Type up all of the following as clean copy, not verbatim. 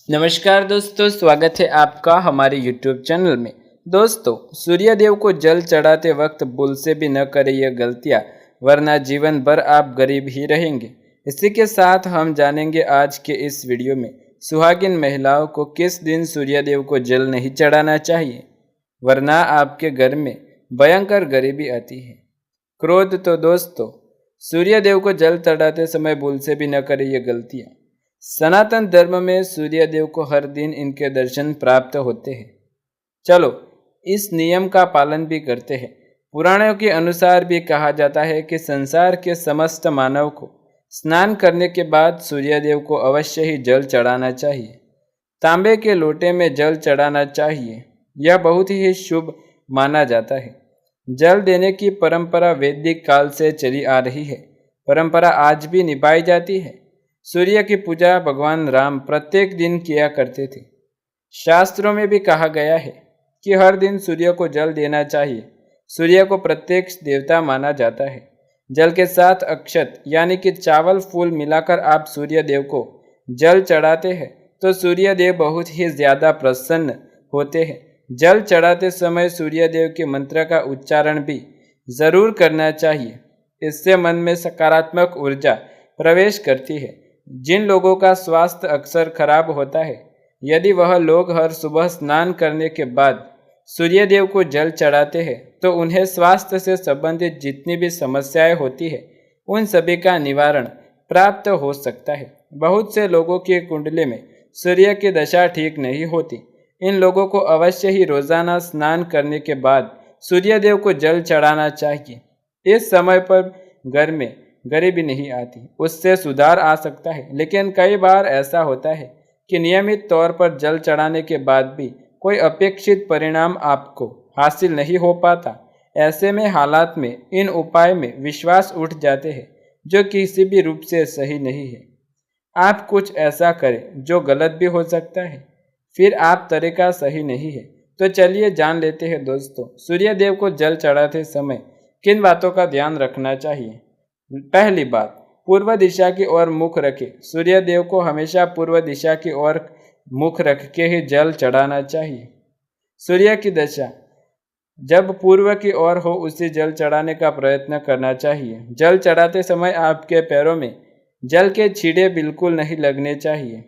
नमस्कार दोस्तों, स्वागत है आपका हमारे YouTube चैनल में। दोस्तों, सूर्य देव को जल चढ़ाते वक्त भूल से भी न करें यह गलतियाँ, वरना जीवन भर आप गरीब ही रहेंगे। इसी के साथ हम जानेंगे आज के इस वीडियो में सुहागिन महिलाओं को किस दिन सूर्य देव को जल नहीं चढ़ाना चाहिए, वरना आपके घर में भयंकर गरीबी आती है। क्रोध तो दोस्तों, सूर्य देव को जल चढ़ाते समय भूल से भी न करें यह गलतियाँ। सनातन धर्म में सूर्य देव को हर दिन इनके दर्शन प्राप्त होते हैं। चलो इस नियम का पालन भी करते हैं। पुराणों के अनुसार भी कहा जाता है कि संसार के समस्त मानव को स्नान करने के बाद सूर्य देव को अवश्य ही जल चढ़ाना चाहिए। तांबे के लोटे में जल चढ़ाना चाहिए। यह बहुत ही शुभ माना जाता है। जल देने की परंपरा वैदिक काल से चली आ रही है। परंपरा आज भी निभाई जाती है। सूर्य की पूजा भगवान राम प्रत्येक दिन किया करते थे। शास्त्रों में भी कहा गया है कि हर दिन सूर्य को जल देना चाहिए। सूर्य को प्रत्यक्ष देवता माना जाता है। जल के साथ अक्षत यानी कि चावल फूल मिलाकर आप सूर्य देव को जल चढ़ाते हैं तो सूर्य देव बहुत ही ज़्यादा प्रसन्न होते हैं। जल चढ़ाते समय सूर्य देव के मंत्र का उच्चारण भी ज़रूर करना चाहिए। इससे मन में सकारात्मक ऊर्जा प्रवेश करती है। जिन लोगों का स्वास्थ्य अक्सर खराब होता है, यदि वह लोग हर सुबह स्नान करने के बाद सूर्य देव को जल चढ़ाते हैं तो उन्हें स्वास्थ्य से संबंधित जितनी भी समस्याएं होती है उन सभी का निवारण प्राप्त हो सकता है। बहुत से लोगों की कुंडली में सूर्य की दशा ठीक नहीं होती। इन लोगों को अवश्य ही रोजाना स्नान करने के बाद सूर्य देव को जल चढ़ाना चाहिए। इस समय पर घर में गरीबी नहीं आती, उससे सुधार आ सकता है। लेकिन कई बार ऐसा होता है कि नियमित तौर पर जल चढ़ाने के बाद भी कोई अपेक्षित परिणाम आपको हासिल नहीं हो पाता। ऐसे में हालात में इन उपाय में विश्वास उठ जाते हैं जो किसी भी रूप से सही नहीं है। आप कुछ ऐसा करें जो गलत भी हो सकता है, फिर आप तरीका सही नहीं है। तो चलिए जान लेते हैं दोस्तों, सूर्य देव को जल चढ़ाते समय किन बातों का ध्यान रखना चाहिए। पहली बात, पूर्व दिशा की ओर मुख रखें। सूर्य देव को हमेशा पूर्व दिशा की ओर मुख रख के ही जल चढ़ाना चाहिए। सूर्य की दशा जब पूर्व की ओर हो उसे जल चढ़ाने का प्रयत्न करना चाहिए। जल चढ़ाते समय आपके पैरों में जल के छींटे बिल्कुल नहीं लगने चाहिए।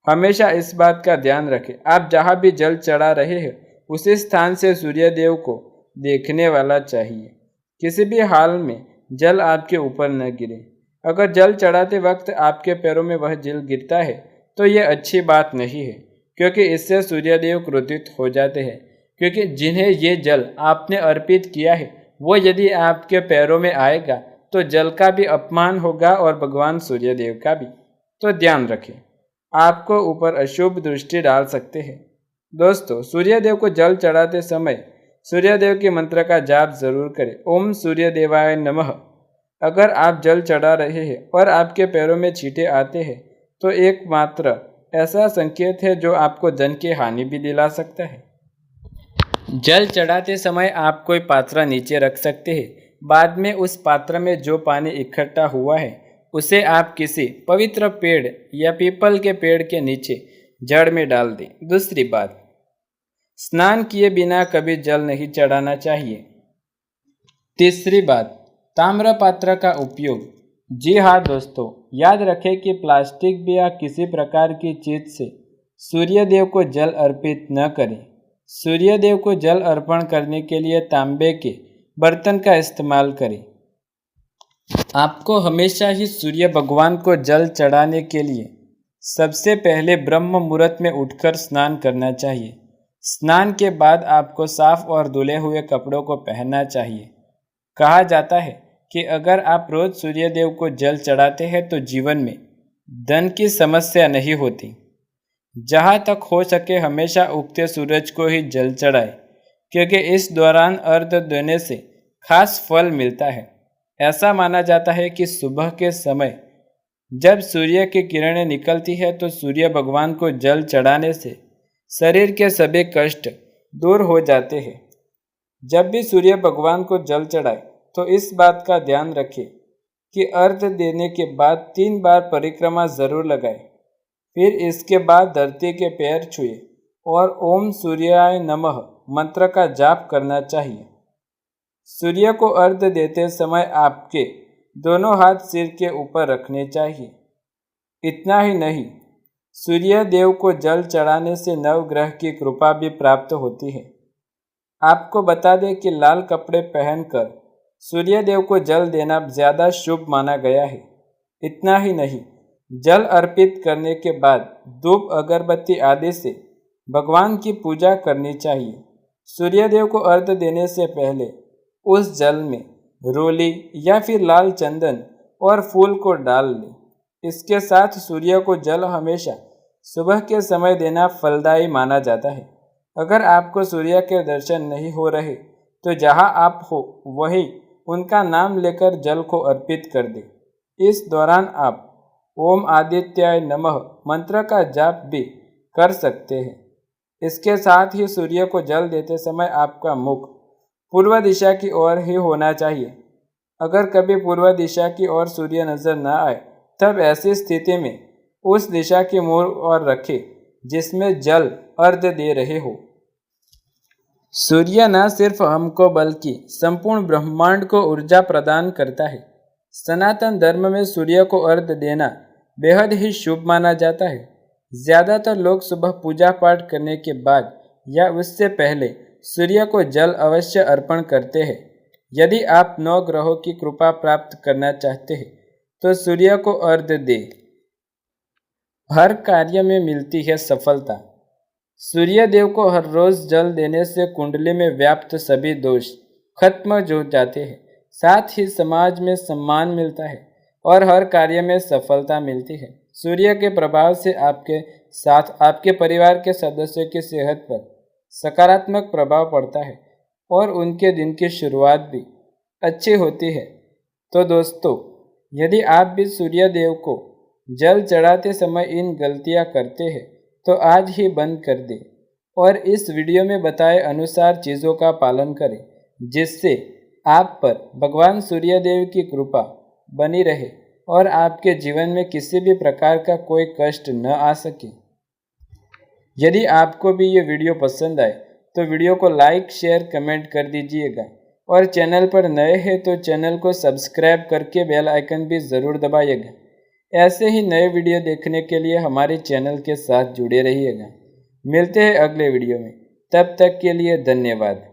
हमेशा इस बात का ध्यान रखें, आप जहाँ भी जल चढ़ा रहे हैं उसी स्थान से सूर्य देव को देखने वाला चाहिए। किसी भी हाल में जल आपके ऊपर न गिरे। अगर जल चढ़ाते वक्त आपके पैरों में वह जल गिरता है तो ये अच्छी बात नहीं है, क्योंकि इससे सूर्यदेव क्रोधित हो जाते हैं। क्योंकि जिन्हें ये जल आपने अर्पित किया है वो यदि आपके पैरों में आएगा तो जल का भी अपमान होगा और भगवान सूर्यदेव का भी। तो ध्यान रखें, आपको ऊपर अशुभ दृष्टि डाल सकते हैं। दोस्तों, सूर्यदेव को जल चढ़ाते समय सूर्यदेव के मंत्र का जाप जरूर करें। ओम सूर्य देवाय नमः। अगर आप जल चढ़ा रहे हैं और आपके पैरों में छींटे आते हैं तो एकमात्र ऐसा संकेत है जो आपको धन की हानि भी दिला सकता है। जल चढ़ाते समय आप कोई पात्र नीचे रख सकते हैं। बाद में उस पात्र में जो पानी इकट्ठा हुआ है उसे आप किसी पवित्र पेड़ या पीपल के पेड़ के नीचे जड़ में डाल दें। दूसरी बात, स्नान किए बिना कभी जल नहीं चढ़ाना चाहिए। तीसरी बात, ताम्र पात्र का उपयोग। जी हाँ दोस्तों, याद रखें कि प्लास्टिक या किसी प्रकार की चीज से सूर्य देव को जल अर्पित न करें। सूर्य देव को जल अर्पण करने के लिए तांबे के बर्तन का इस्तेमाल करें। आपको हमेशा ही सूर्य भगवान को जल चढ़ाने के लिए सबसे पहले ब्रह्म मुहूर्त में उठकर स्नान करना चाहिए। स्नान के बाद आपको साफ और धुले हुए कपड़ों को पहनना चाहिए। कहा जाता है कि अगर आप रोज सूर्य देव को जल चढ़ाते हैं तो जीवन में धन की समस्या नहीं होती। जहाँ तक हो सके हमेशा उगते सूरज को ही जल चढ़ाए, क्योंकि इस दौरान अर्घ्य देने से खास फल मिलता है। ऐसा माना जाता है कि सुबह के समय जब सूर्य की किरणें निकलती है तो सूर्य भगवान को जल चढ़ाने से शरीर के सभी कष्ट दूर हो जाते हैं। जब भी सूर्य भगवान को जल चढ़ाए तो इस बात का ध्यान रखें कि अर्घ्य देने के बाद 3 बार परिक्रमा जरूर लगाए। फिर इसके बाद धरती के पैर छुए और ओम सूर्याय नमः मंत्र का जाप करना चाहिए। सूर्य को अर्घ्य देते समय आपके दोनों हाथ सिर के ऊपर रखने चाहिए। इतना ही नहीं, सूर्य देव को जल चढ़ाने से नवग्रह की कृपा भी प्राप्त होती है। आपको बता दें कि लाल कपड़े पहनकर सूर्य देव को जल देना ज्यादा शुभ माना गया है। इतना ही नहीं, जल अर्पित करने के बाद धूप अगरबत्ती आदि से भगवान की पूजा करनी चाहिए। सूर्य देव को अर्घ्य देने से पहले उस जल में रोली या फिर लाल चंदन और फूल को डाल लें। इसके साथ सूर्य को जल हमेशा सुबह के समय देना फलदायी माना जाता है। अगर आपको सूर्य के दर्शन नहीं हो रहे तो जहां आप हो वहीं उनका नाम लेकर जल को अर्पित कर दें। इस दौरान आप ओम आदित्याय नमः मंत्र का जाप भी कर सकते हैं। इसके साथ ही सूर्य को जल देते समय आपका मुख पूर्व दिशा की ओर ही होना चाहिए। अगर कभी पूर्व दिशा की ओर सूर्य नजर न आए तब ऐसी स्थिति में उस दिशा की मुंह ओर रखें जिसमें जल अर्घ्य दे रहे हो। सूर्य न सिर्फ हमको बल्कि संपूर्ण ब्रह्मांड को ऊर्जा प्रदान करता है। सनातन धर्म में सूर्य को अर्घ्य देना बेहद ही शुभ माना जाता है। ज्यादातर लोग सुबह पूजा पाठ करने के बाद या उससे पहले सूर्य को जल अवश्य अर्पण करते हैं। यदि आप 9 ग्रहों की कृपा प्राप्त करना चाहते हैं तो सूर्य को अर्घ्य दें। हर कार्य में मिलती है सफलता। सूर्य देव को हर रोज जल देने से कुंडली में व्याप्त सभी दोष खत्म हो जाते हैं। साथ ही समाज में सम्मान मिलता है और हर कार्य में सफलता मिलती है। सूर्य के प्रभाव से आपके साथ आपके परिवार के सदस्यों की सेहत पर सकारात्मक प्रभाव पड़ता है और उनके दिन की शुरुआत भी अच्छी होती है। तो दोस्तों, यदि आप भी सूर्य देव को जल चढ़ाते समय इन गलतियां करते हैं तो आज ही बंद कर दें और इस वीडियो में बताए अनुसार चीज़ों का पालन करें, जिससे आप पर भगवान सूर्य देव की कृपा बनी रहे और आपके जीवन में किसी भी प्रकार का कोई कष्ट न आ सके। यदि आपको भी ये वीडियो पसंद आए तो वीडियो को लाइक, शेयर, कमेंट कर दीजिएगा और चैनल पर नए हैं तो चैनल को सब्सक्राइब करके बेल आइकन भी ज़रूर दबाइएगा। ऐसे ही नए वीडियो देखने के लिए हमारे चैनल के साथ जुड़े रहिएगा। मिलते हैं अगले वीडियो में, तब तक के लिए धन्यवाद।